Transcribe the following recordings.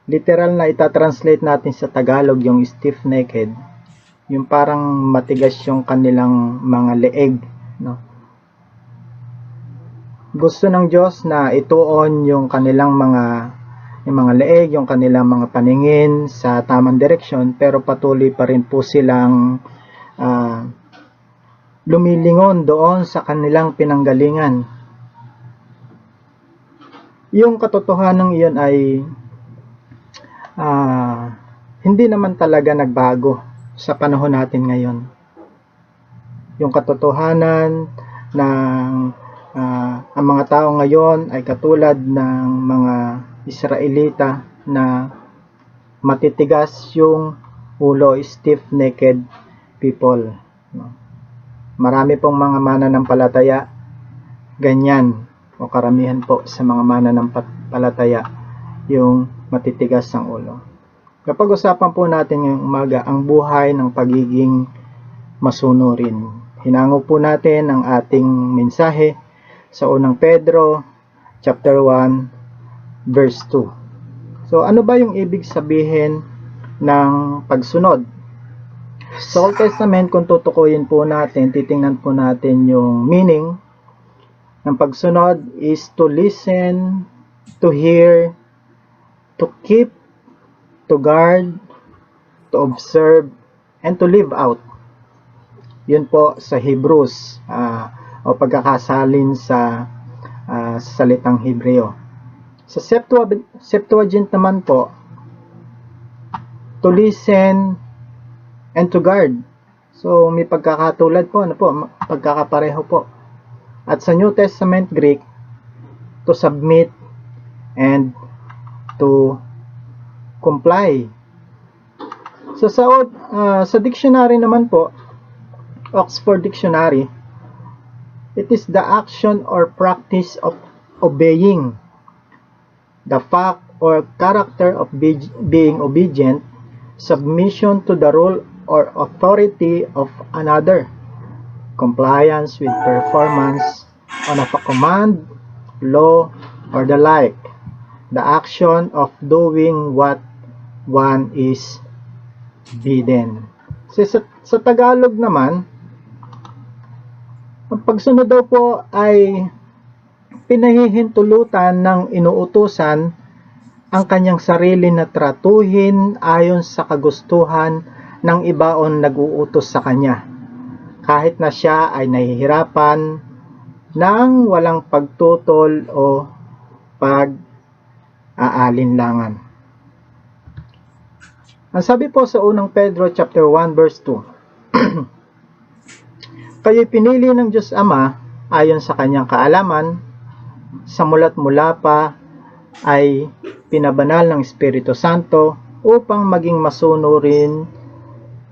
literal na itatranslate natin sa Tagalog yung stiff-necked, yung parang matigas yung kanilang mga leeg, no? Gusto ng Diyos na ituon yung kanilang mga leeg, yung kanilang mga paningin sa tamang direksyon, pero patuloy pa rin po silang lumilingon doon sa kanilang pinanggalingan. Yung katotohanan iyon ay hindi naman talaga nagbago sa panahon natin ngayon. Yung katotohanan ng ang mga tao ngayon ay katulad ng mga Israelita na matitigas yung ulo, stiff-necked people. Marami pong mga mananampalataya ganyan, o karamihan po sa mga mananampalataya yung matitigas ang ulo. Kapag usapan po natin ngayong umaga ang buhay ng pagiging masunurin, hinango po natin ang ating mensahe sa unang Pedro chapter 1 verse 2. So ano ba yung ibig sabihin ng pagsunod? Sa Old Testament, kung tutukuyin po natin, titingnan po natin yung meaning ng pagsunod is to listen, to hear, to keep, to guard, to observe, and to live out. Yun po sa Hebrews, o pagkakasalin sa salitang Hebreo. Sa Septuagint naman po, to listen and to guard. So may pagkakatulad po, pagkakapareho po. At sa New Testament Greek, to submit and to comply. So sa dictionary naman po, Oxford Dictionary, it is the action or practice of obeying, the fact or character of being obedient, submission to the rule or authority of another, compliance with performance on a command, law, or the like, the action of doing what one is bidden. Sa Tagalog naman, ang pagsunod daw po ay pinahihintulutan ng inuutusan ang kanyang sarili na tratuhin ayon sa kagustuhan ng iba o nag-uutos sa kanya, kahit na siya ay nahihirapan ng walang pagtutol o pag-aalinlangan. Ang sabi po sa unang Pedro chapter 1 verse 2, kayo'y pinili ng Diyos Ama ayon sa kanyang kaalaman, sa mula't mula pa ay pinabanal ng Espiritu Santo upang maging masunurin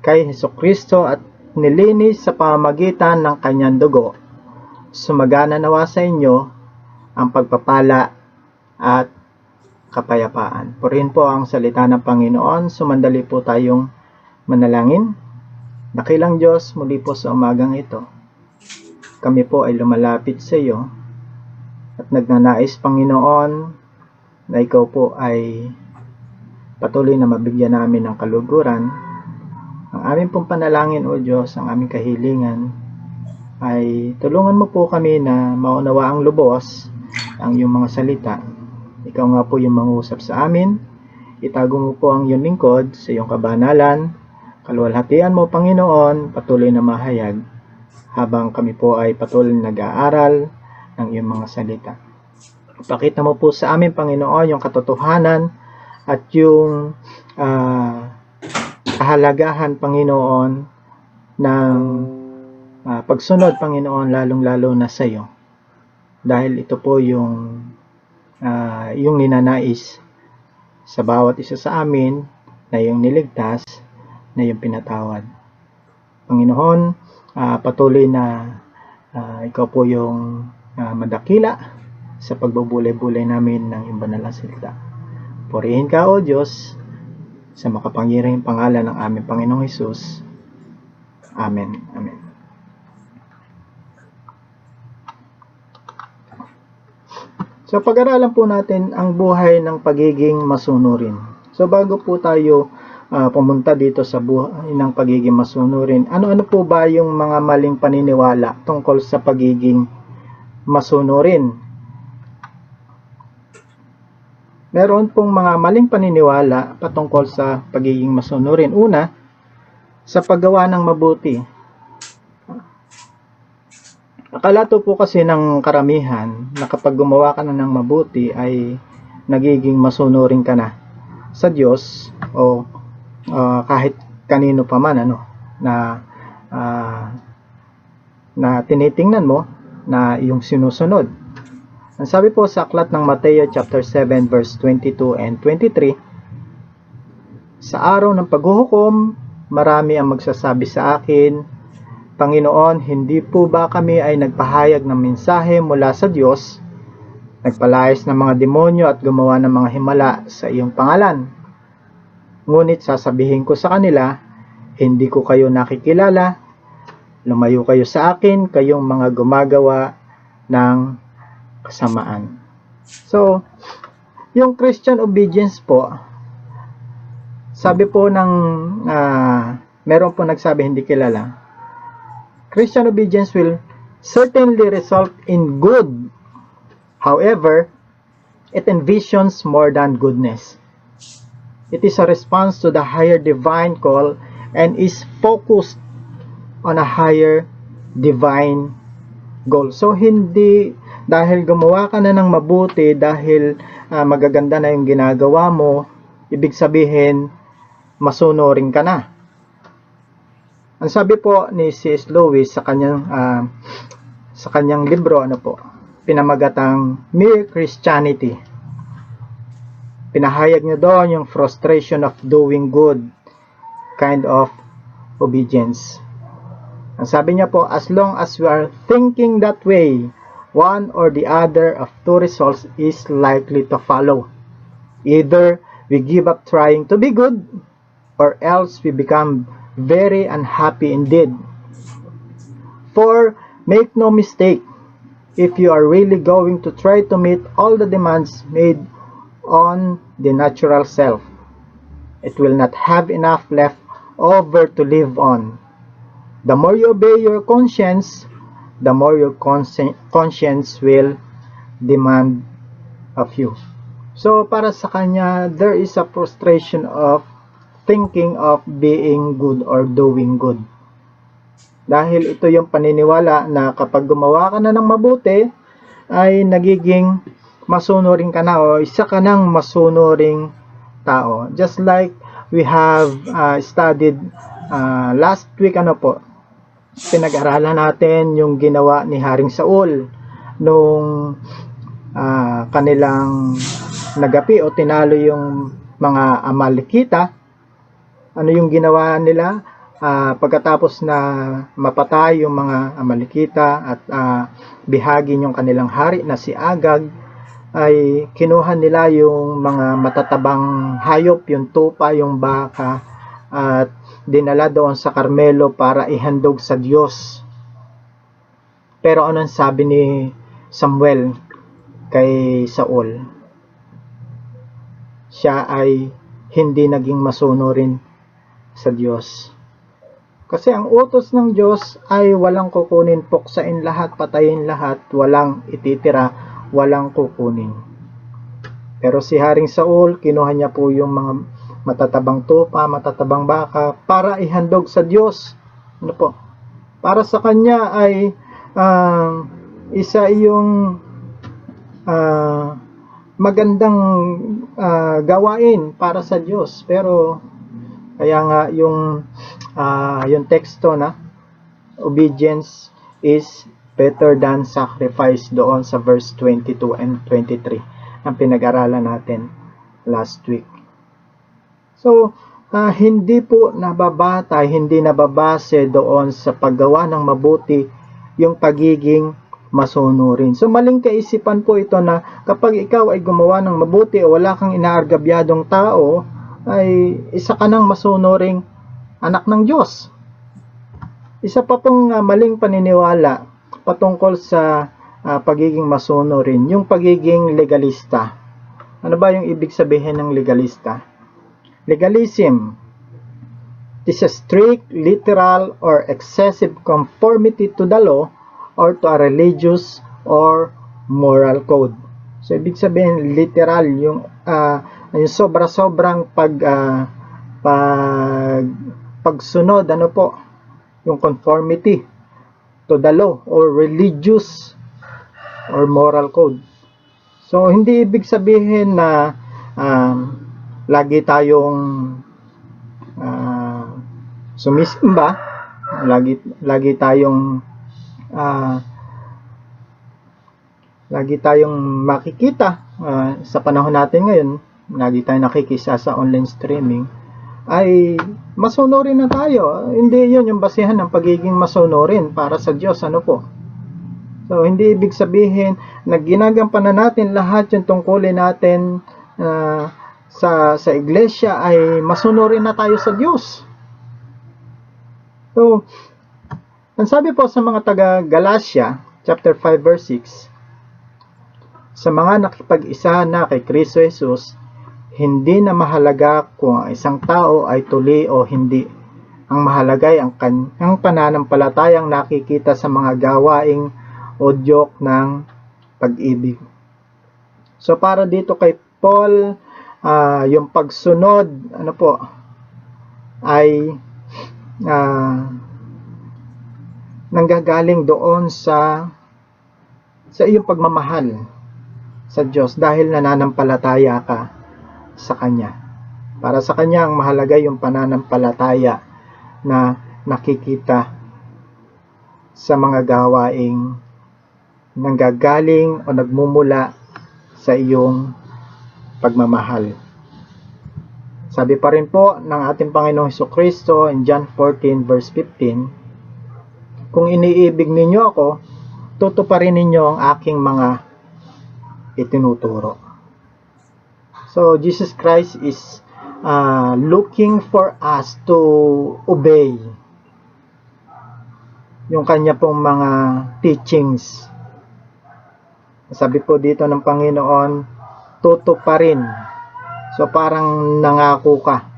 kay Hesukristo at nilinis sa pamamagitan ng kanyang dugo. Sumagana nawa sa inyo ang pagpapala at kapayapaan. Purihin po ang salita ng Panginoon. Sumandali po tayong manalangin. Dakilang Diyos, muli po sa umagang ito, kami po ay lumalapit sa iyo at nagnanais, Panginoon, na ikaw po ay patuloy na mabigyan namin ng kaluguran. Ang aming pong panalangin, O Diyos, ang aming kahilingan, ay tulungan mo po kami na maunawa ang lubos ang iyong mga salita. Ikaw nga po yung mangusap sa amin. Itago mo po ang iyong lingkod sa iyong kabanalan. Kaluwalhatian mo, Panginoon, patuloy na mahayag habang kami po ay patuloy nag-aaral ng iyong mga salita. Ipakita mo po sa amin, Panginoon, yung katotohanan at yung kahalagahan, Panginoon, ng pagsunod, Panginoon, lalong-lalo na sa iyo. Dahil ito po yung ninanais sa bawat isa sa amin na yung niligtas, na yung pinatawad. Panginoon, patuloy na ikaw po yung madakila sa pagbubulay-bulay namin ng iyong banal na salita. Purihin ka, O Diyos, sa makapangyarihang pangalan ng aming Panginoong Hesus. Amen. Amen. So pag-aralan po natin ang buhay ng pagiging masunurin. So bago po tayo pumunta dito sa buhay ng pagiging masunurin, ano-ano po ba yung mga maling paniniwala tungkol sa pagiging masunurin? Meron pong mga maling paniniwala patungkol sa pagiging masunurin. Una, sa paggawa ng mabuti. Akala po kasi ng karamihan na kapag gumawa ka na ng mabuti ay nagiging masunurin ka na sa Diyos o kahit kanino pa man na tinitingnan mo na iyong sinusunod. Ang sabi po sa aklat ng Mateo chapter 7 verse 22 and 23, sa araw ng paghuhukom, marami ang magsasabi sa akin, Panginoon, hindi po ba kami ay nagpahayag ng mensahe mula sa Diyos, nagpalayas ng mga demonyo at gumawa ng mga himala sa iyong pangalan? Ngunit sasabihin ko sa kanila, hindi ko kayo nakikilala, lumayo kayo sa akin, kayong mga gumagawa ng kasamaan. So, yung Christian obedience po, sabi po ng meron po nagsabi hindi kilala, Christian obedience will certainly result in good. However, it envisions more than goodness. It is a response to the higher divine call and is focused on a higher divine goal. So, hindi dahil gumawa ka na ng mabuti, dahil magaganda na yung ginagawa mo, ibig sabihin, masunurin ka na. Ang sabi po ni C.S. Lewis sa kanyang libro, pinamagatang Mere Christianity. Pinahayag niya doon yung frustration of doing good kind of obedience. Ang sabi niya po, as long as we are thinking that way, one or the other of two results is likely to follow. Either we give up trying to be good, or else we become very unhappy indeed. For make no mistake, if you are really going to try to meet all the demands made on the natural self, it will not have enough left over to live on. The more you obey your conscience, the more your conscience will demand of you. So, para sa kanya, there is a frustration of thinking of being good or doing good. Dahil ito yung paniniwala na kapag gumawa ka na ng mabuti, ay nagiging masunuring ka na o isa ka ng masunuring tao. Just like we have studied last week, pinag-aralan natin yung ginawa ni Haring Saul nung kanilang nagapi o tinalo yung mga Amalekita. Ano yung ginawa nila? Pagkatapos na mapatay yung mga Amalekita at bihagin yung kanilang hari na si Agag, ay kinuha nila yung mga matatabang hayop, yung tupa, yung baka, at dinala doon sa Carmelo para ihandog sa Diyos. Pero anong sabi ni Samuel kay Saul? Siya ay hindi naging masunurin sa Diyos. Kasi ang utos ng Diyos ay walang kukunin, puksain lahat, patayin lahat, walang ititira, walang kukunin. Pero si Haring Saul, kinuha niya po yung mga matatabang tupa, matatabang baka para ihandog sa Diyos. Para sa kanya ay isa yung magandang gawain para sa Diyos. Pero kaya nga yung teksto na obedience is better than sacrifice doon sa verse 22 and 23 ang pinag-aralan natin last week. So, hindi po nababatay, hindi nababase doon sa paggawa ng mabuti yung pagiging masunurin. So, maling kaisipan po ito na kapag ikaw ay gumawa ng mabuti o wala kang inaargabyadong tao, ay isa ka ng masunuring anak ng Diyos. Isa pa pong maling paniniwala patungkol sa pagiging masunurin, yung pagiging legalista. Ano ba yung ibig sabihin ng legalista? Legalism is a strict, literal, or excessive conformity to the law or to a religious or moral code. So, ibig sabihin, literal, yung sobra-sobrang pagsunod, ano po, yung conformity to the law or religious or moral code. So, hindi ibig sabihin na lagi tayong sumisimba, lagi tayong makikita sa panahon natin ngayon, lagi tayong nakikisa sa online streaming, ay masunurin na tayo. Hindi yun yung basihan ng pagiging masunurin para sa Diyos, ano po. So, hindi ibig sabihin na ginagampanan natin lahat yung tungkulin natin sa iglesia ay masunurin na tayo sa Diyos. So, ang sabi po sa mga taga Galatia, chapter 5, verse 6, sa mga nakipag-isa na kay Kristo Jesus, hindi na mahalaga kung ang isang tao ay tuli o hindi. Ang mahalaga ay ang kanyang pananampalatayang nakikita sa mga gawaing udyok ng pag-ibig. So, para dito kay Paul, yung pagsunod, ano po, ay nanggagaling doon sa iyong pagmamahal sa Diyos dahil nananampalataya ka sa Kanya. Para sa Kanya, ang mahalaga yung pananampalataya na nakikita sa mga gawaing nanggagaling o nagmumula sa iyong pagmamahal. Sabi pa rin po ng ating Panginoong Hesukristo in John 14 verse 15, kung iniibig ninyo ako, tutuparin ninyo ang aking mga itinuturo. So, Jesus Christ is looking for us to obey yung kanya pong mga teachings. Sabi po dito ng Panginoon, tutuparin. So, parang nangako ka,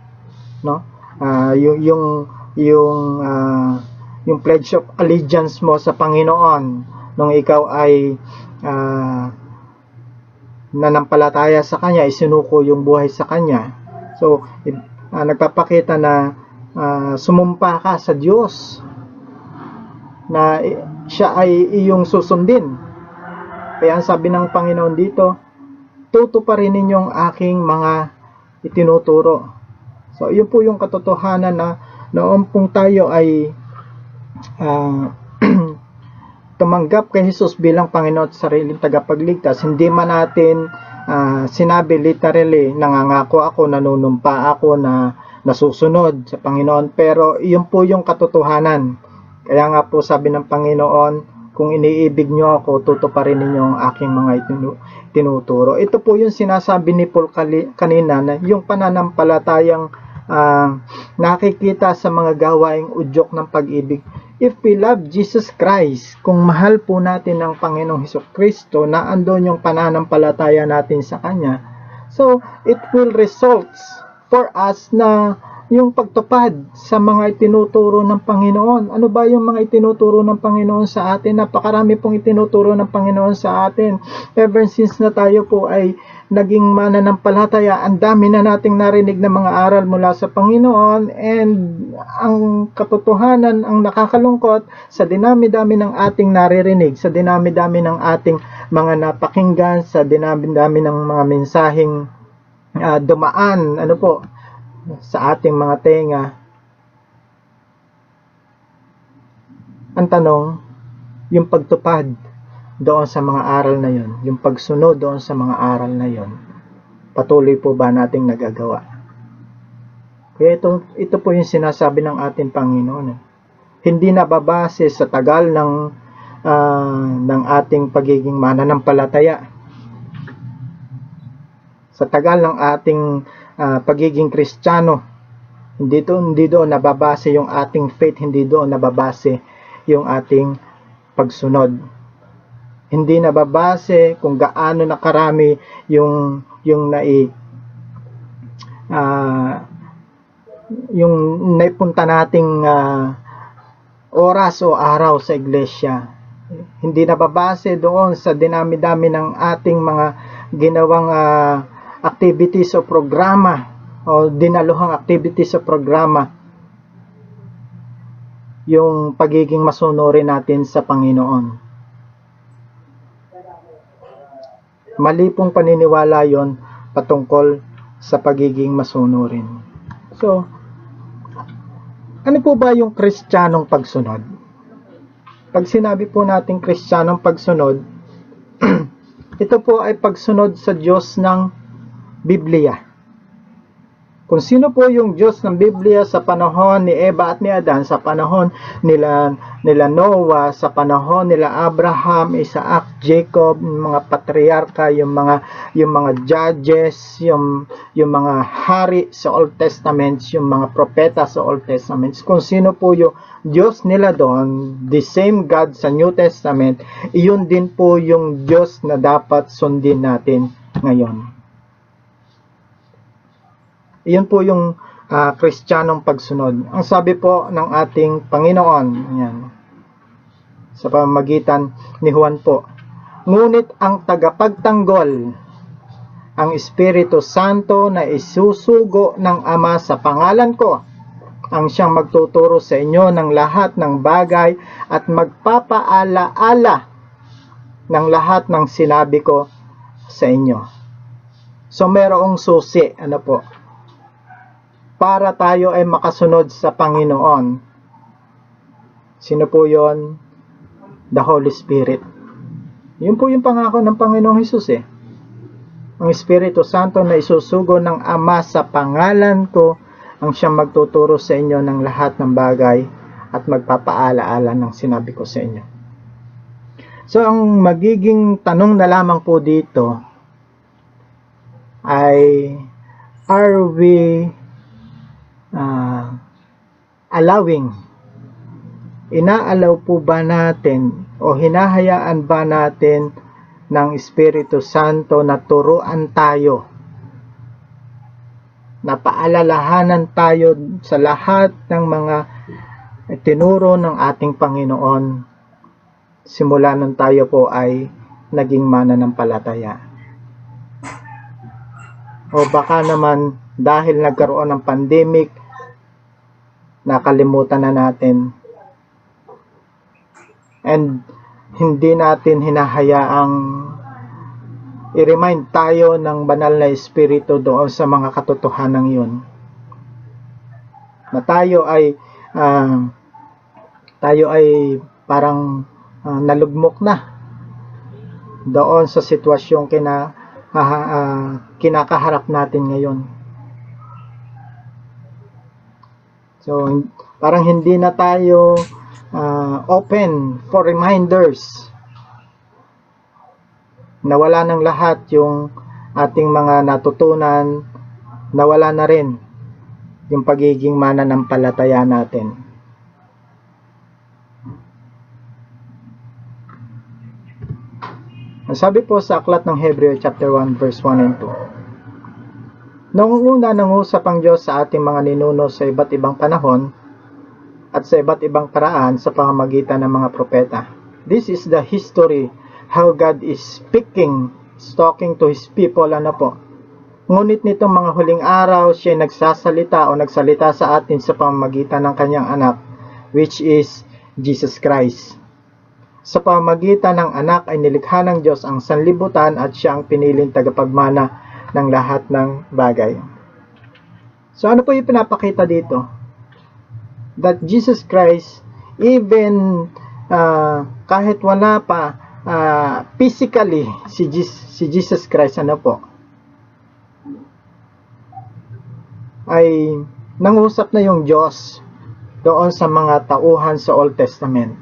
no? Yung pledge of allegiance mo sa Panginoon nung ikaw ay nanampalataya sa Kanya, isinuko yung buhay sa Kanya. So, nagpapakita na sumumpa ka sa Diyos na siya ay iyong susundin. Kaya ang sabi ng Panginoon dito, tutuparin ninyong aking mga itinuturo. So, yun po yung katotohanan na noon pong tayo ay tumanggap kay Jesus bilang Panginoon at sariling tagapagligtas, hindi man natin sinabi literally, nangangako ako, nanunumpa ako na nasusunod sa Panginoon, pero yun po yung katotohanan. Kaya nga po sabi ng Panginoon, kung iniibig nyo ako, tutuparin ninyo ang aking mga tinuturo. Ito po yung sinasabi ni Paul kanina, na yung pananampalatayang nakikita sa mga gawaing udyok ng pag-ibig. If we love Jesus Christ, kung mahal po natin ang Panginoong Hesukristo, na andon yung pananampalataya natin sa Kanya, so it will result for us na yung pagtupad sa mga itinuturo ng Panginoon. Ano ba yung mga itinuturo ng Panginoon sa atin? Napakarami pong itinuturo ng Panginoon sa atin. Ever since na tayo po ay naging mananampalataya, ang dami na nating narinig na mga aral mula sa Panginoon, and ang katotohanan, ang nakakalungkot, sa dinami-dami ng ating naririnig, sa dinami-dami ng ating mga napakinggan, sa dinami-dami ng mga mensaheng dumaan, ano po, sa ating mga tenga, ang tanong, yung pagtupad doon sa mga aral na yon, yung pagsunod doon sa mga aral na yon, patuloy po ba nating nagagawa? Kaya ito po yung sinasabi ng ating Panginoon. Hindi nababase sa tagal ng ating pagiging mananampalataya, sa tagal ng ating pagiging Kristiyano. Hindi doon nababase yung ating faith, hindi doon nababase yung ating pagsunod. Hindi nababase kung gaano nakarami yung yung naipunta nating oras o araw sa iglesia. Hindi nababase doon sa dinami-dami ng ating mga ginawang activities o programa o dinaluhang activities o programa, yung pagiging masunurin natin sa Panginoon. Mali pong paniniwala yon patungkol sa pagiging masunurin. So, ano po ba yung Kristiyanong pagsunod? Pag sinabi po natin Kristiyanong pagsunod, ito po ay pagsunod sa Diyos ng Biblia. Kung sino po yung Diyos ng Biblia sa panahon ni Eva at ni Adan, sa panahon nila Noah, sa panahon nila Abraham, Isaac, Jacob, mga patriarka, yung mga judges, yung mga hari sa Old Testament, yung mga propeta sa Old Testament. Kung sino po yung Diyos nila doon, the same God sa New Testament, iyon din po yung Diyos na dapat sundin natin ngayon. Iyon po yung Kristiyanong pagsunod. Ang sabi po ng ating Panginoon, yan, sa pamamagitan ni Juan po, ngunit ang tagapagtanggol, ang Espiritu Santo na isusugo ng Ama sa pangalan ko, ang siyang magtuturo sa inyo ng lahat ng bagay at magpapaala-ala ng lahat ng sinabi ko sa inyo. So merong susi, ano po, para tayo ay makasunod sa Panginoon. Sino po yon? The Holy Spirit. Yun po yung pangako ng Panginoong Hesus eh. Ang Espiritu Santo na isusugo ng Ama sa pangalan ko, ang siyang magtuturo sa inyo ng lahat ng bagay at magpapaala-ala ng sinabi ko sa inyo. So, ang magiging tanong na lamang po dito ay, are we inaalaw po ba natin o hinahayaan ba natin ng Espiritu Santo na turuan tayo, na paalalahanan tayo sa lahat ng mga tinuro ng ating Panginoon simula nung tayo po ay naging mananampalataya? O baka naman dahil nagkaroon ng pandemic, nakalimutan na natin and hindi natin hinahayaang i-remind tayo ng banal na Espiritu doon sa mga katotohanan yun, na tayo ay parang nalugmok na doon sa sitwasyong kinakaharap natin ngayon. So, parang hindi na tayo open for reminders. Nawala ng lahat yung ating mga natutunan, nawala na rin yung pagiging mananampalataya natin. Ang sabi po sa aklat ng Hebreo chapter 1 verse 1 and 2. Noong una nangusap ang Diyos sa ating mga ninuno sa iba't ibang panahon at sa iba't ibang paraan sa pamamagitan ng mga propeta. This is the history how God is speaking, talking to His people, ano po. Ngunit nitong mga huling araw, siya nagsasalita o nagsalita sa atin sa pamamagitan ng kanyang anak, which is Jesus Christ. Sa pamamagitan ng anak ay nilikha ng Diyos ang sanlibutan at siya ang piniling tagapagmana ng lahat ng bagay. So ano po yung pinapakita dito? That Jesus Christ, even kahit wala pa physically si Jesus Christ, ano po, ay nangusap na yung Diyos doon sa mga tauhan sa Old Testament.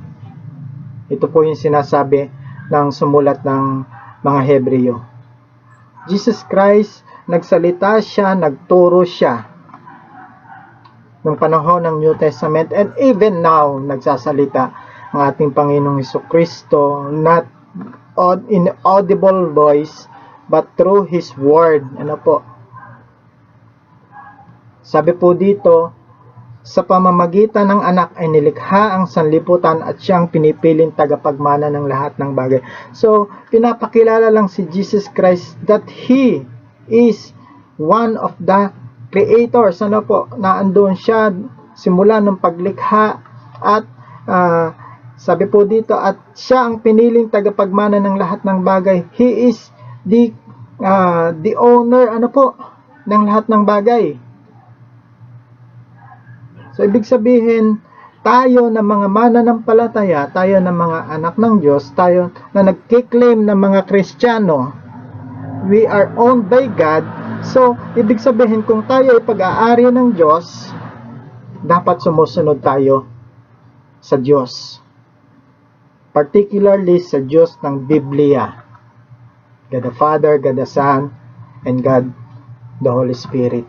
Ito po yung sinasabi ng sumulat ng mga Hebreo. Jesus Christ, nagsalita siya, nagturo siya nung panahon ng New Testament, and even now, nagsasalita ang ating Panginoong Jesucristo, not in audible voice, but through His Word. Ano po? Sabi po dito, Sa pamamagitan ng anak ay nilikha ang sanlibutan at siyang pinipiling tagapagmana ng lahat ng bagay. So, pinapakilala lang si Jesus Christ that He is one of the creators. Ano po, naandun siya simula ng paglikha at sabi po dito, at siya ang piniling tagapagmana ng lahat ng bagay. He is the owner, ano po, ng lahat ng bagay. So, ibig sabihin, tayo na mga mananampalataya, tayo na mga anak ng Diyos, tayo na nagkiklaim na mga Kristiyano, we are owned by God. So, ibig sabihin, kung tayo ay pag-aari ng Diyos, dapat sumusunod tayo sa Diyos. Particularly sa Diyos ng Biblia. God the Father, God the Son, and God the Holy Spirit.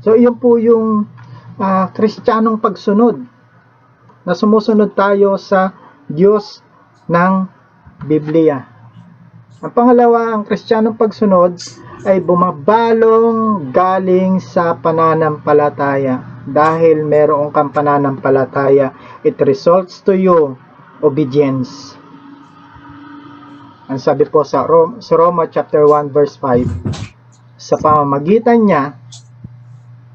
So, iyon po yung Kristiyanong pagsunod, na sumusunod tayo sa Diyos ng Biblia. Ang pangalawa, ang Kristiyanong pagsunod ay bumabalong galing sa pananampalataya. Dahil merong kang pananampalataya, it results to you obedience. Ang sabi po sa Roma chapter 1 verse 5, sa pamamagitan niya,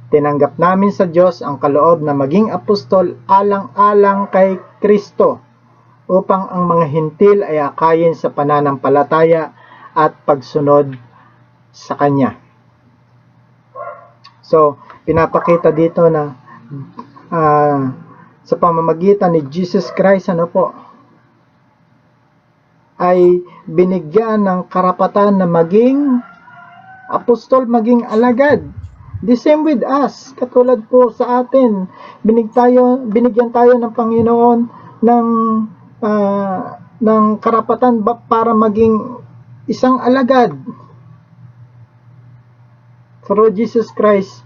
tinanggap namin sa Diyos ang kaloob na maging apostol alang-alang kay Kristo, upang ang mga hintil ay akayin sa pananampalataya at pagsunod sa Kanya. So, pinapakita dito na sa pamamagitan ni Jesus Christ, ano po, ay binigyan ng karapatan na maging apostol, maging alagad. The same with us. Katulad po sa atin, binigyan tayo ng Panginoon ng karapatan para maging isang alagad. Through Jesus Christ.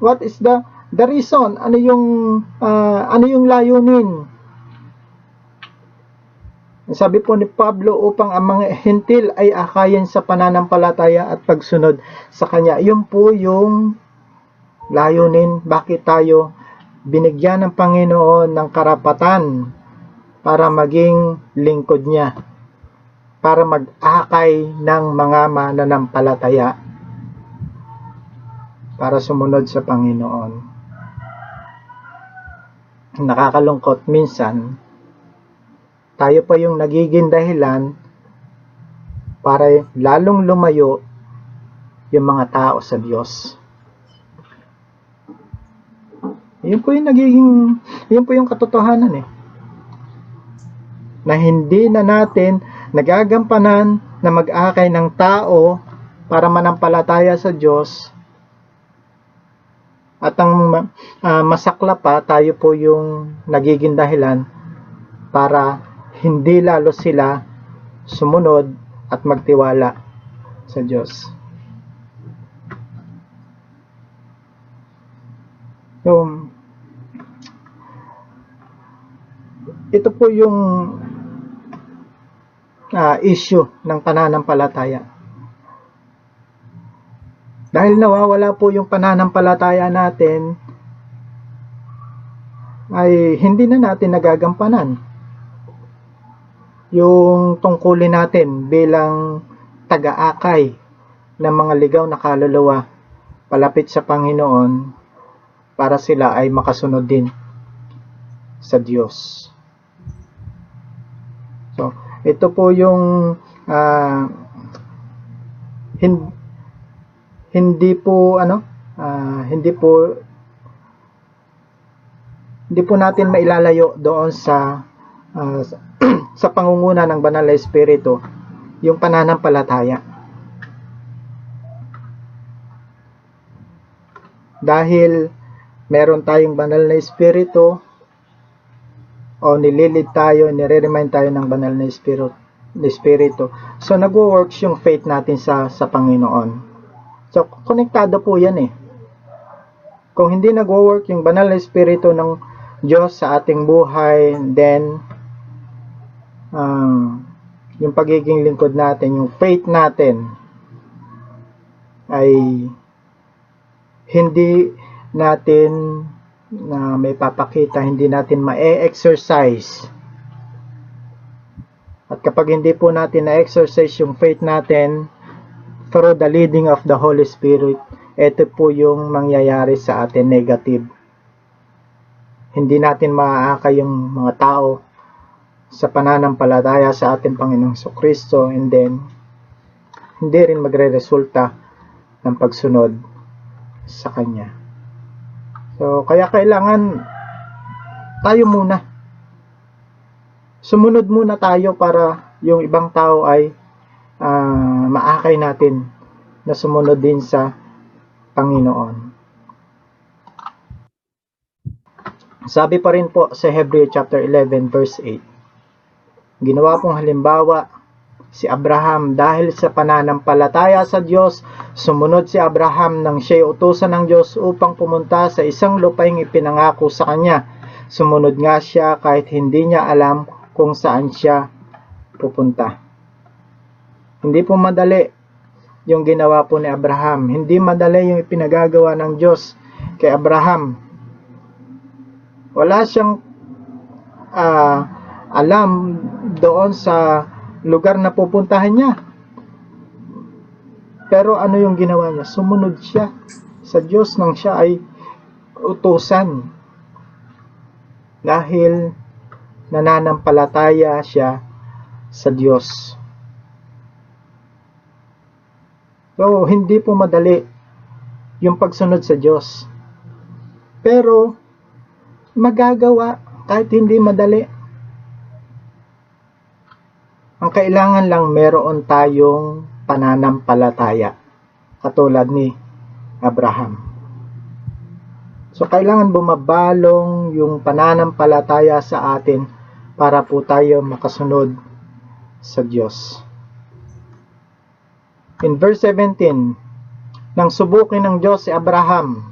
What is the reason? Ano yung layunin? Sabi po ni Pablo, upang ang mga hentil ay akayin sa pananampalataya at pagsunod sa Kanya. Yun po yung layunin. Bakit tayo binigyan ng Panginoon ng karapatan para maging lingkod niya, para mag-akay ng mga mananampalataya, para sumunod sa Panginoon. Nakakalungkot minsan, tayo pa yung nagiging dahilan para lalong lumayo yung mga tao sa Diyos. Yun po yung katotohanan na hindi na natin nagagampanan na mag-akay ng tao para manampalataya sa Diyos. At ang masakla pa, tayo po yung nagiging dahilan para hindi lalo sila sumunod at magtiwala sa Diyos. So, ito po yung issue ng pananampalataya. Dahil nawawala po yung pananampalataya natin, ay hindi na natin nagagampanan yung tungkulin natin bilang taga-akay ng mga ligaw na kaluluwa palapit sa Panginoon, para sila ay makasunod din sa Diyos. So, ito po yung hindi po natin mailalayo doon sa sa pangunguna ng Banal na Espiritu, yung pananampalataya. Dahil meron tayong Banal na Espiritu, o nililid tayo, nire-remind tayo ng Banal na Espiritu. So, nag-works yung faith natin sa Panginoon. So, konektado po yan Kung hindi nag-work yung Banal na Espiritu ng Diyos sa ating buhay, then yung pagiging lingkod natin, yung faith natin ay hindi natin na may papakita, hindi natin ma-exercise. At kapag hindi po natin na-exercise yung faith natin through the leading of the Holy Spirit, ito po yung mangyayari sa atin, negative. Hindi natin maaakay yung mga tao sa pananampalataya sa ating Panginoong Kristo, and then hindi rin magre-resulta ng pagsunod sa Kanya. So, kaya kailangan tayo muna. Sumunod muna tayo para yung ibang tao ay maakay natin na sumunod din sa Panginoon. Sabi pa rin po sa Hebrew chapter 11 verse 8, ginawa pong halimbawa si Abraham dahil sa pananampalataya sa Diyos, sumunod si Abraham nang siya'y utusan ng Diyos upang pumunta sa isang lupaing ipinangako sa kanya. Sumunod nga siya kahit hindi niya alam kung saan siya pupunta. Hindi po madali yung ginawa po ni Abraham. Hindi madali yung ipinagagawa ng Diyos kay Abraham. Wala siyang alam doon sa lugar na pupuntahan niya. Pero ano yung ginawa niya? Sumunod siya sa Diyos nang siya ay utusan. Dahil nananampalataya siya sa Diyos. So, hindi po madali yung pagsunod sa Diyos. Pero, magagawa kahit hindi madali. Ang kailangan lang meron tayong pananampalataya katulad ni Abraham. So kailangan bumabalong yung pananampalataya sa atin para po tayo makasunod sa Diyos. In verse 17, nang subukin ng Diyos si Abraham,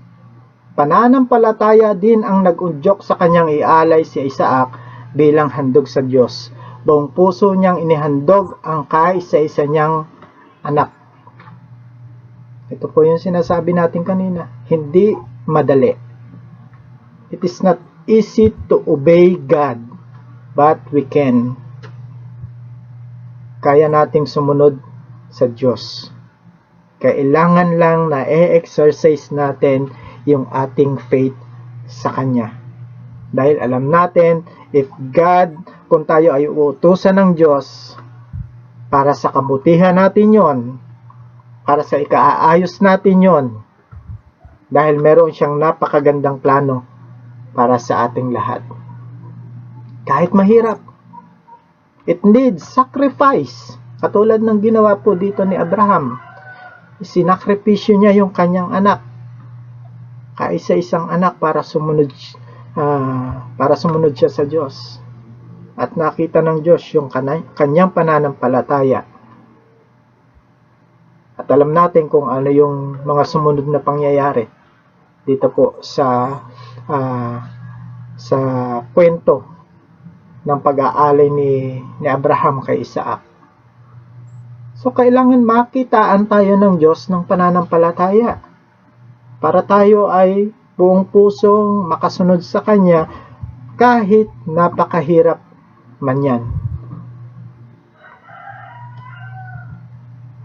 pananampalataya din ang nag-udyok sa kanyang ialay si Isaac bilang handog sa Diyos. Buong puso niyang inihandog ang kaisa-isa niyang anak. Ito po yung sinasabi natin kanina. Hindi madali. It is not easy to obey God, but we can. Kaya nating sumunod sa Diyos. Kailangan lang na e-exercise natin yung ating faith sa Kanya. Dahil alam natin, if God, kung tayo ay uutusan ng Diyos, para sa kabutihan natin yon, para sa ikaayos natin yon, dahil meron siyang napakagandang plano para sa ating lahat. Kahit mahirap, it needs sacrifice. Katulad ng ginawa po dito ni Abraham. Sinakripisyo niya yung kanyang anak. Kaisa-isang anak para sumunod siya sa Diyos. At nakita ng Diyos yung kanyang pananampalataya. At alam natin kung ano yung mga sumunod na pangyayari dito po sa kwento ng pag-aalay ni Abraham kay Isaac. So kailangan makitaan tayo ng Diyos ng pananampalataya para tayo ay buong pusong makasunod sa Kanya kahit napakahirap man yan.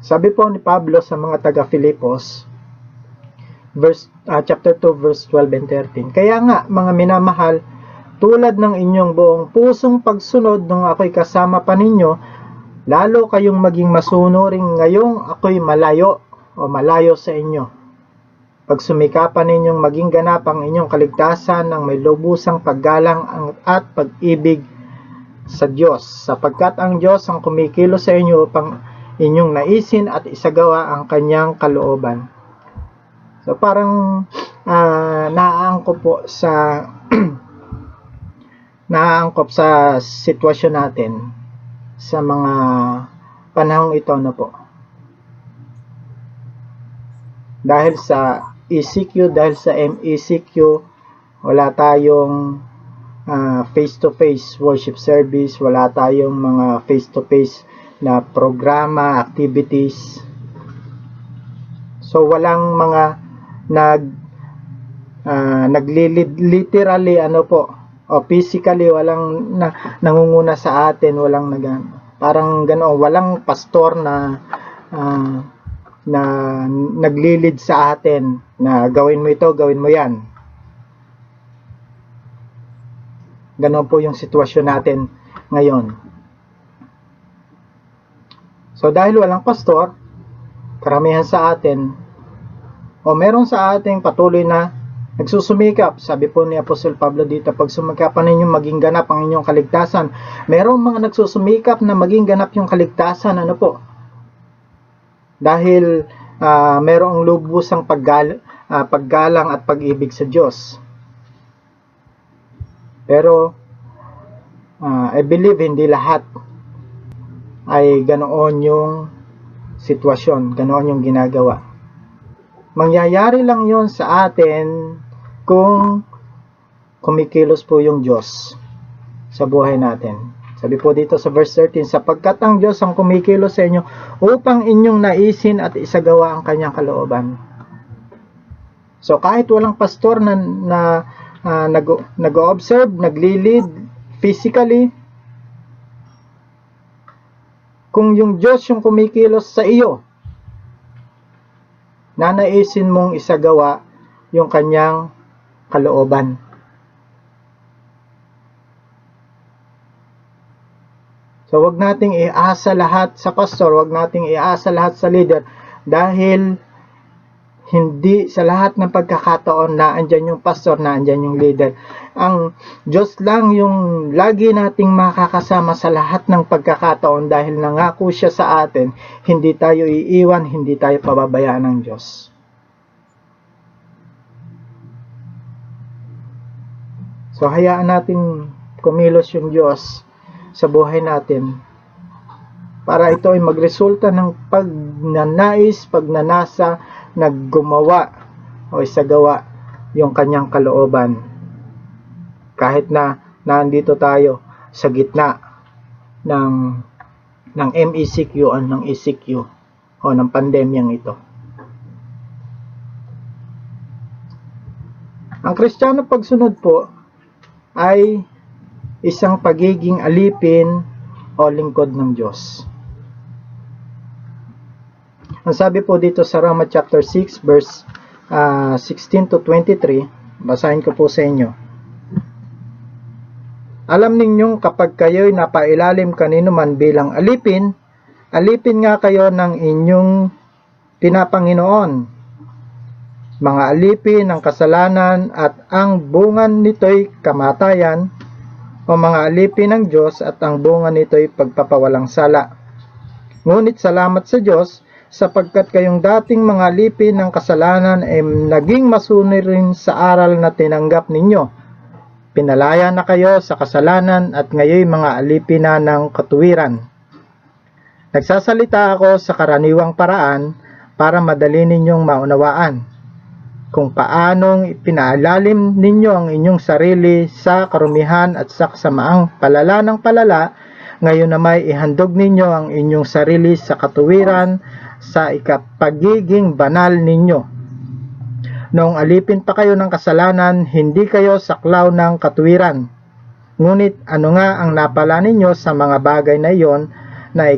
Sabi po ni Pablo sa mga taga-Filipos, chapter 2, verse 12 and 13, kaya nga, mga minamahal, tulad ng inyong buong pusong pagsunod nung ako'y kasama pa ninyo, lalo kayong maging masunuring ngayong ako'y malayo sa inyo. Pagsumikapan ninyong maging ganap ang inyong kaligtasan ng may lubusang paggalang at pag-ibig sa Diyos, sapagkat ang Diyos ang kumikilo sa inyo upang inyong naisin at isagawa ang kanyang kalooban. So parang naaangkop po sa naaangkop sa sitwasyon natin sa mga panahong ito na po. Dahil sa ECQ, dahil sa MECQ, wala tayong face-to-face worship service, wala tayong mga face-to-face na programa, activities. So walang mga literally o physically walang nangunguna sa atin, walang parang ganoon, walang pastor na naglilid sa atin na gawin mo ito, gawin mo yan. Ganoon po yung sitwasyon natin ngayon. So dahil walang pastor, karamihan sa atin o meron sa ating patuloy na nagsusumikap. Sabi po ni Apostol Pablo dito, pag sumikapan ninyo maging ganap ang inyong kaligtasan. Merong mga nagsusumikap na maging ganap yung kaligtasan, dahil merong lubusang paggalang at pag-ibig sa Diyos. Pero I believe hindi lahat ay ganoon yung sitwasyon, ganoon yung ginagawa. Mangyayari lang yon sa atin kung kumikilos po yung Diyos sa buhay natin. Sabi po dito sa verse 13, sapagkat ang Diyos ang kumikilos sa inyo upang inyong naisin at isagawa ang kanyang kalooban. So kahit walang pastor na nag-observe, naglilid physically, kung yung Diyos yung kumikilos sa iyo, nanaisin mong isagawa yung kanyang kalooban. So wag nating iasa lahat sa pastor, wag nating iasa lahat sa leader, dahil hindi sa lahat ng pagkakataon na andyan yung pastor, na andyan yung leader. Ang Diyos lang yung lagi nating makakasama sa lahat ng pagkakataon, dahil nangako siya sa atin, hindi tayo iiwan, hindi tayo pababayaan ng Diyos. So hayaan natin kumilos yung Diyos sa buhay natin para ito ay magresulta ng pagnanais, pagnanasa, naggumawa o isagawa yung kanyang kalooban. Kahit na nandito tayo sa gitna ng MECQ o ng ECQ o ng pandemyang ito. Ang Kristiyano pagsunod po ay isang pagiging alipin o lingkod ng Diyos. Ang sabi po dito sa Roma chapter 6 verse 16 to 23, basahin ko po sa inyo. Alam ninyong kapag kayo'y napailalim kanino man bilang alipin, alipin nga kayo ng inyong pinapanginoon. Mga alipin ng kasalanan at ang bunga nito'y kamatayan, o mga alipin ng Diyos at ang bunga nito'y pagpapawalang sala. Ngunit salamat sa Diyos, sapagkat kayong dating mga alipin ng kasalanan ay naging masunod rin sa aral na tinanggap ninyo. Pinalaya na kayo sa kasalanan at ngayon mga alipin na ng katuwiran. Nagsasalita ako sa karaniwang paraan para madali ninyong maunawaan kung paanong ipinalalim ninyo ang inyong sarili sa karumihan at sa kasamaang palala ng palala. Ngayon na may ihandog ninyo ang inyong sarili sa katuwiran sa ikapagiging banal ninyo. Noong alipin pa kayo ng kasalanan, hindi kayo saklaw ng katuwiran. Ngunit ano nga ang napala ninyo sa mga bagay na iyon na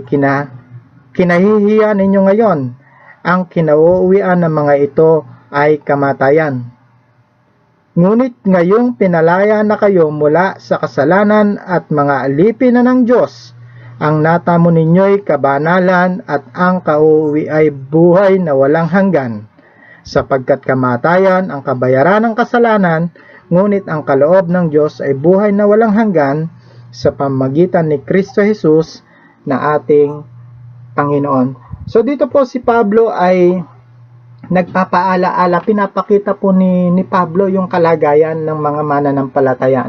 kinahihiya ninyo ngayon? Ang kinauuwian ng mga ito ay kamatayan. Ngunit ngayong pinalaya na kayo mula sa kasalanan at mga alipin na ng Diyos, ang natamo ninyo'y kabanalan at ang kauwi ay buhay na walang hanggan. Sapagkat kamatayan ang kabayaran ng kasalanan, ngunit ang kaloob ng Diyos ay buhay na walang hanggan sa pamamagitan ni Kristo Jesus na ating Panginoon. So dito po si Pablo ay nagpapaalaala, pinapakita po ni Pablo yung kalagayan ng mga mananampalataya,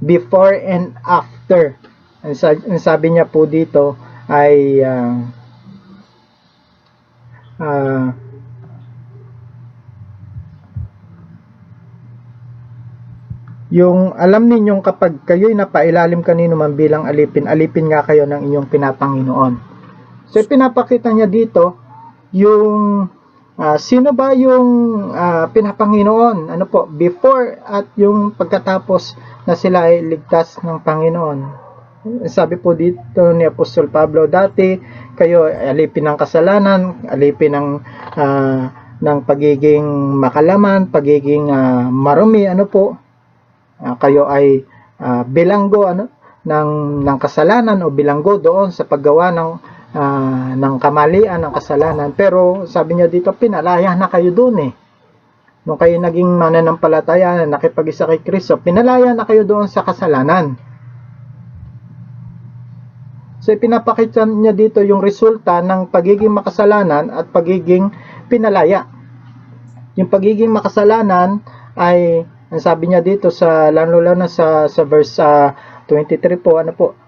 before and after. Ang sabi niya po dito ay yung alam ninyong kapag kayo'y napailalim kanino man bilang alipin, alipin nga kayo ng inyong pinapanginoon. So pinapakita niya dito yung Sino ba yung pinapanginoon? Ano po? Before at yung pagkatapos na sila ay ligtas ng Panginoon. Sabi po dito ni Apostol Pablo, dati kayo alipin ng kasalanan, alipin ng pagiging makalaman, pagiging marumi, ano po? Kayo ay bilanggo ng kasalanan o bilanggo doon sa paggawa ng kamalian, ng kasalanan. Pero sabi niya dito, pinalaya na kayo doon eh. Nung kayo naging mananampalataya, nakipag-isa kay Kristo, pinalaya na kayo doon sa kasalanan. So pinapakita niya dito yung resulta ng pagiging makasalanan at pagiging pinalaya. Yung pagiging makasalanan ay, ang sabi niya dito sa lalo na sa verse 23 po, ano po,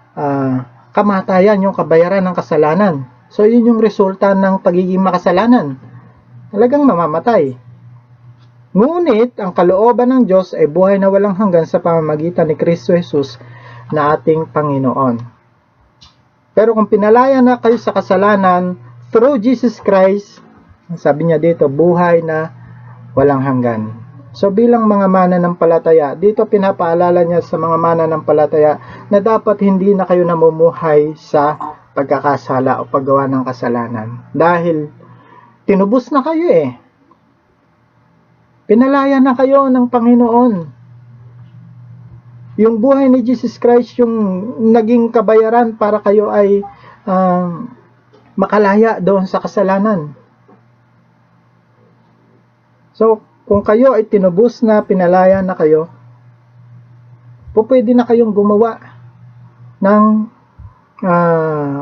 kamatayan, yung kabayaran ng kasalanan. So yun yung resulta ng pagiging makasalanan. Talagang mamamatay. Ngunit ang kalooban ng Diyos ay buhay na walang hanggan sa pamamagitan ni Kristo Jesus na ating Panginoon. Pero kung pinalaya na kayo sa kasalanan through Jesus Christ, sabi niya dito, buhay na walang hanggan. So bilang mga mananampalataya, dito pinapaalala niya sa mga mananampalataya na dapat hindi na kayo namumuhay sa pagkakasala o paggawa ng kasalanan. Dahil tinubos na kayo eh. Pinalaya na kayo ng Panginoon. Yung buhay ni Jesus Christ yung naging kabayaran para kayo ay makalaya doon sa kasalanan. So, kung kayo ay tinubos na, pinalaya na kayo, pwede na kayong gumawa ng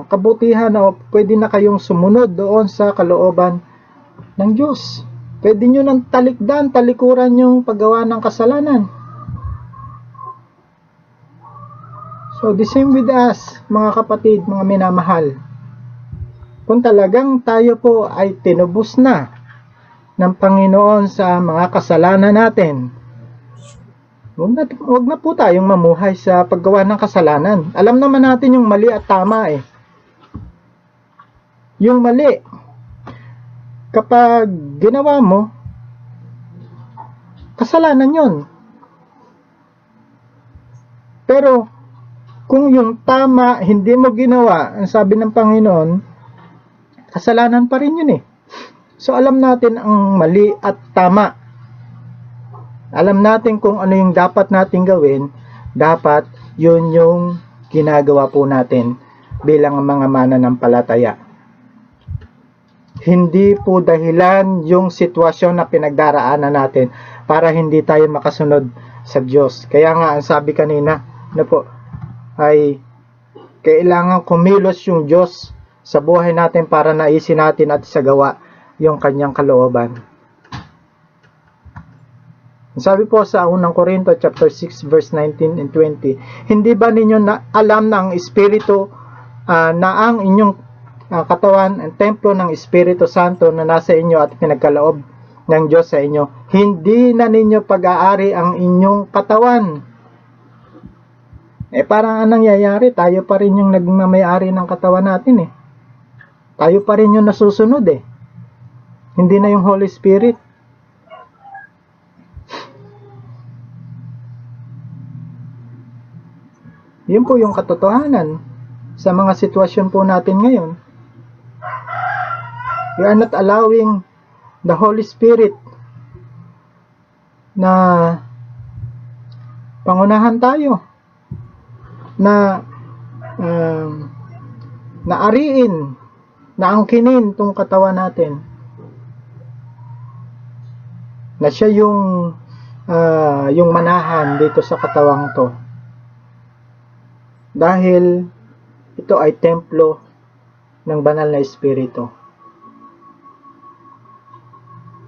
kabutihan o pwede na kayong sumunod doon sa kalooban ng Diyos. Pwede nyo nang talikuran yung paggawa ng kasalanan. So, the same with us, mga kapatid, mga minamahal. Kung talagang tayo po ay tinubos na ng Panginoon sa mga kasalanan natin, huwag na po tayong mamuhay sa paggawa ng kasalanan. Alam naman natin yung mali at tama eh. Yung mali, kapag ginawa mo, kasalanan yun. Pero, kung yung tama, hindi mo ginawa, ang sabi ng Panginoon, kasalanan pa rin yun eh. So, alam natin ang mali at tama. Alam natin kung ano yung dapat natin gawin, dapat yun yung ginagawa po natin bilang mga mananampalataya. Hindi po dahilan yung sitwasyon na pinagdaraanan natin para hindi tayo makasunod sa Diyos. Kaya nga, ang sabi kanina, ano po, ay kailangan kumilos yung Diyos sa buhay natin para naisin natin at isagawa yung kanyang kalooban. Sabi po sa 1 Corinto chapter 6 verse 19 and 20, hindi ba ninyo alam na ang Espiritu na ang inyong katawan ang templo ng Espiritu Santo na nasa inyo at pinagkaloob ng Diyos sa inyo? Hindi na ninyo pag-aari ang inyong katawan. Parang anong nangyayari? Tayo pa rin yung nagmamayari ng katawan natin eh. Tayo pa rin yung nasusunod eh. Hindi na yung Holy Spirit. Yun po yung katotohanan sa mga sitwasyon po natin ngayon. We are not allowing the Holy Spirit na pangunahan tayo, na naariin, na angkinin tong katawan natin. Na siya yung manahan dito sa katawang to. Dahil ito ay templo ng banal na Espiritu.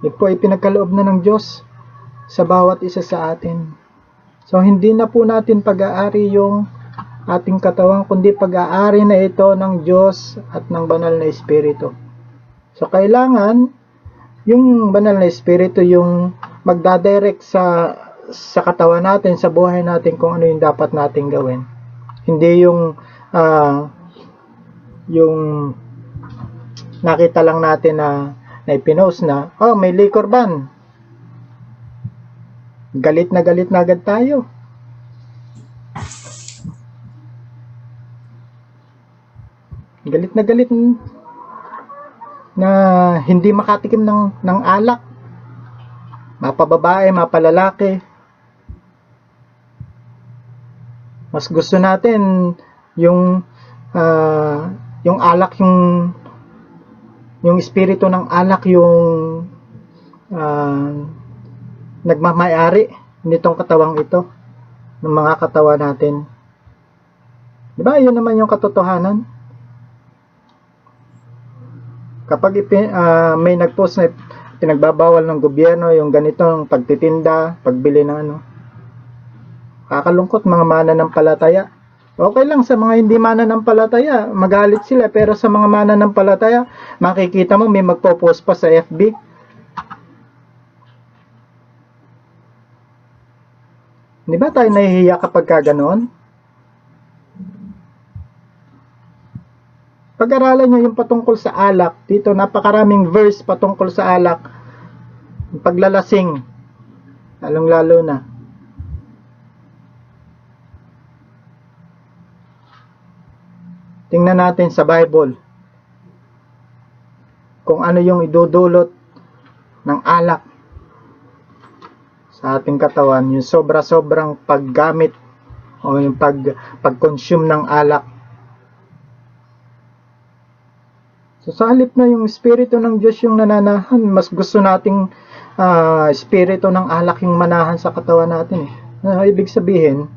Ito po ay pinagkaloob na ng Diyos sa bawat isa sa atin. So hindi na po natin pag-aari yung ating katawan, kundi pag-aari na ito ng Diyos at ng banal na Espiritu. So kailangan yung banal na Espiritu yung magdadirect sa katawan natin, sa buhay natin kung ano yung dapat natin gawin. Hindi yung nakita lang natin na na ipinost na, oh, may liquor ban. Galit na agad tayo. Galit na hindi makatikim ng alak. Mapababae, mapalalaki. Mas gusto natin yung alak, yung espiritu ng alak, yung nagmamayari nitong katawang ito, ng mga katawan natin. Diba? Yun naman yung katotohanan. Kapag may nagpost na pinagbabawal ng gobyerno yung ganitong pagtitinda, pagbili ng ano, kakalungkot mga mananampalataya. Okay lang sa mga hindi mananampalataya, magalit sila, pero sa mga mananampalataya, makikita mo may magpo-post pa sa FB. Di ba tayo nahihiya kapag ganoon? Pag-aralan nyo yung patungkol sa alak, dito napakaraming verse patungkol sa alak, paglalasing, lalong-lalo na. Tingnan natin sa Bible kung ano yung idudulot ng alak sa ating katawan, yung sobra-sobrang paggamit o yung pag-consume ng alak. So sa halip na yung espiritu ng Diyos yung nananahan, mas gusto nating espiritu ng alak yung manahan sa katawan natin. Ibig sabihin,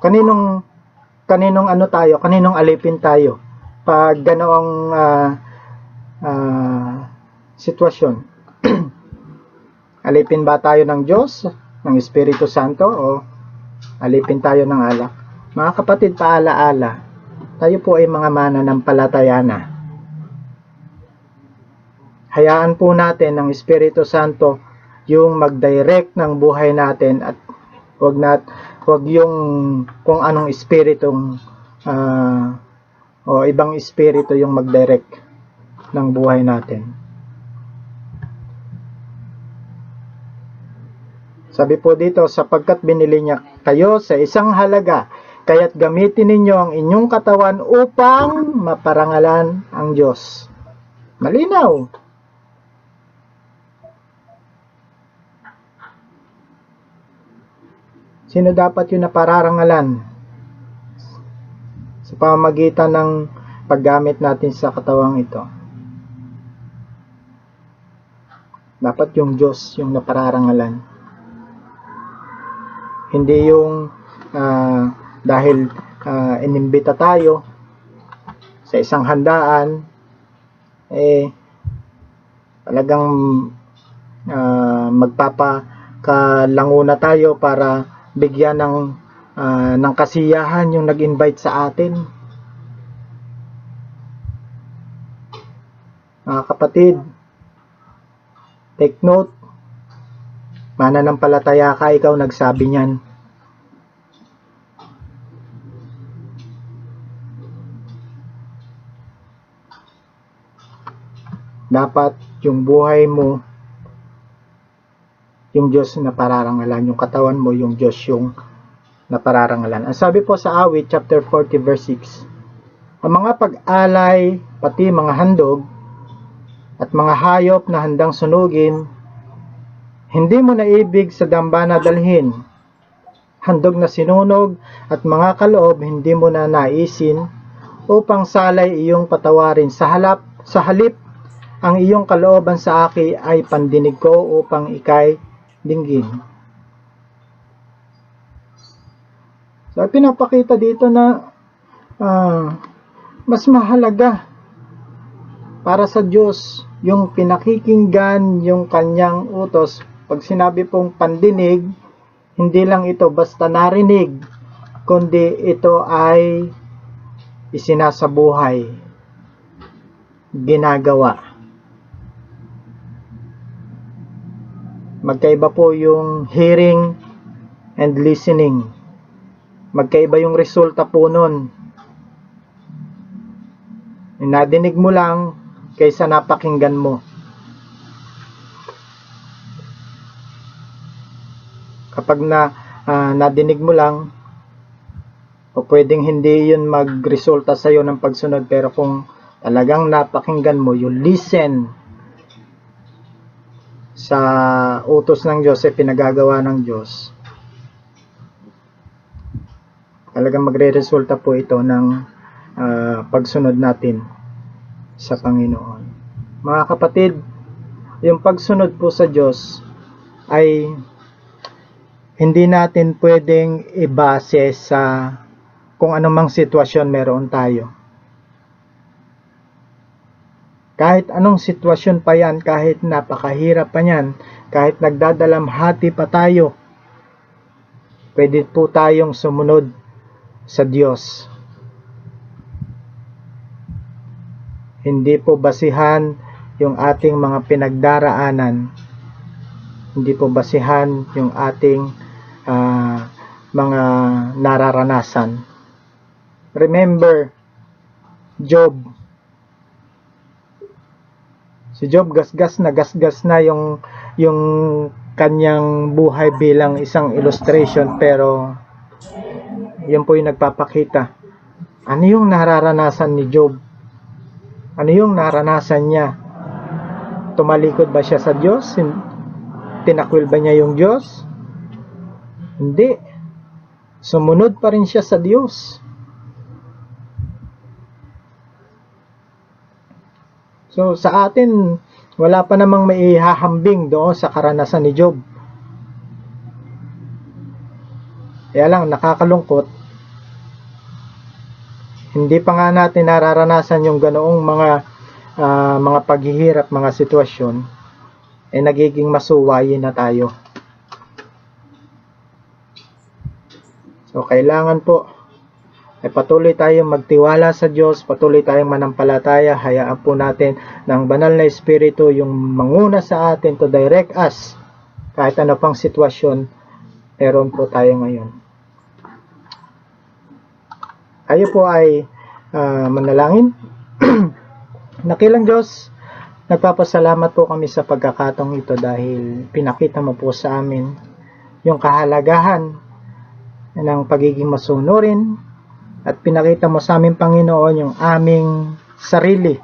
kaninong ano tayo, kaninong alipin tayo pag ganoong sitwasyon. Alipin ba tayo ng Diyos, ng Espiritu Santo, o alipin tayo ng alak? Mga kapatid, paalaala, tayo po ay mga mananampalataya na. Hayaan po natin ng Espiritu Santo yung mag-direct ng buhay natin, at wag yung kung anong espiritong o ibang espiritu yung mag-direct ng buhay natin. Sabi po dito, sapagkat binili niya kayo sa isang halaga, kaya't gamitin ninyo ang inyong katawan upang maparangalan ang Diyos. Malinaw. Sino dapat yung napararangalan sa pamamagitan ng paggamit natin sa katawang ito? Dapat yung Diyos yung napararangalan. Hindi yung dahil inimbita tayo sa isang handaan, talagang magpapakalanguna tayo para bigyan ng kasiyahan yung nag-invite sa atin. Mga kapatid, take note, mananampalataya ka, ikaw nagsabi niyan. Dapat yung buhay mo, yung Diyos na pararangalan, yung katawan mo, yung Diyos yung napararangalan. Ang sabi po sa Awit, chapter 40, verse 6, ang mga pag-alay, pati mga handog, at mga hayop na handang sunugin, hindi mo naibig sa dambana dalhin. Handog na sinunog at mga kaloob, hindi mo na naisin, upang salay iyong patawarin. Sa halip, ang iyong kalooban sa akin ay pandinig ko, upang ikay dinggin. So, pinapakita dito na mas mahalaga para sa Diyos yung pinakikinggan yung kanyang utos. Pag sinabi pong pandinig, hindi lang ito basta narinig, kundi ito ay isinasabuhay, ginagawa. Magkaiba po yung hearing and listening. Magkaiba yung resulta po nun. Nadinig mo lang kaysa napakinggan mo. Kapag nadinig mo lang, o pwedeng hindi yun magresulta sa'yo ng pagsunod, pero kung talagang napakinggan mo, you listen sa utos ng Diyos, pinagagawa ng Diyos, talagang magre-resulta po ito ng pagsunod natin sa Panginoon. Mga kapatid, yung pagsunod po sa Diyos ay hindi natin pwedeng ibase sa kung anumang sitwasyon meron tayo. Kahit anong sitwasyon pa yan, kahit napakahirap pa yan, kahit nagdadalamhati pa tayo, pwede po tayong sumunod sa Diyos. Hindi po basihan yung ating mga pinagdaraanan, hindi po basihan yung ating mga nararanasan. Remember Job. Si Job gasgas na yung kanyang buhay bilang isang illustration, pero yun po yung nagpapakita. Ano yung nararanasan ni Job? Ano yung naranasan niya? Tumalikod ba siya sa Diyos? Tinakwil ba niya yung Diyos? Hindi. Sumunod pa rin siya sa Diyos. So sa atin, wala pa namang maihahambing doon sa karanasan ni Job. Kaya lang, nakakalungkot, hindi pa nga natin nararanasan yung ganoong mga paghihirap, mga sitwasyon, nagiging masuwayin na tayo. So kailangan po ay patuloy tayong magtiwala sa Diyos, patuloy tayong manampalataya, hayaan po natin ng banal na Espiritu yung manguna sa atin to direct us kahit ano pang sitwasyon meron po tayo ngayon. Tayo po ay manalangin. Nakilang Diyos, nagpapasalamat po kami sa pagkakataong ito dahil pinakita mo po sa amin yung kahalagahan ng pagiging masunurin at pinakita mo sa amin, Panginoon, yung aming sarili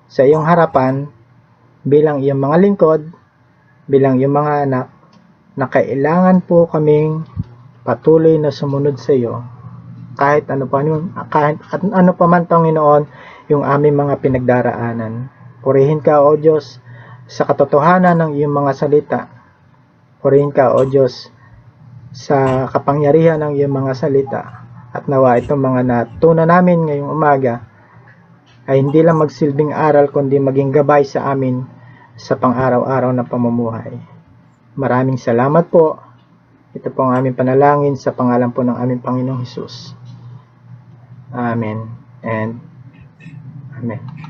sa iyong harapan bilang iyong mga lingkod, bilang iyong mga anak, na kailangan po kaming patuloy na sumunod sa iyo kahit ano pa man, Panginoon, yung aming mga pinagdaraanan. Purihin ka, O Diyos, sa katotohanan ng iyong mga salita. Purihin ka, O Diyos, sa kapangyarihan ng iyong mga salita, at nawa itong mga natutunan namin ngayong umaga ay hindi lang magsilbing aral kundi maging gabay sa amin sa pang-araw-araw na pamumuhay. Maraming salamat po. Ito po ang aming panalangin sa pangalan po ng aming Panginoong Hesus. Amen and Amen.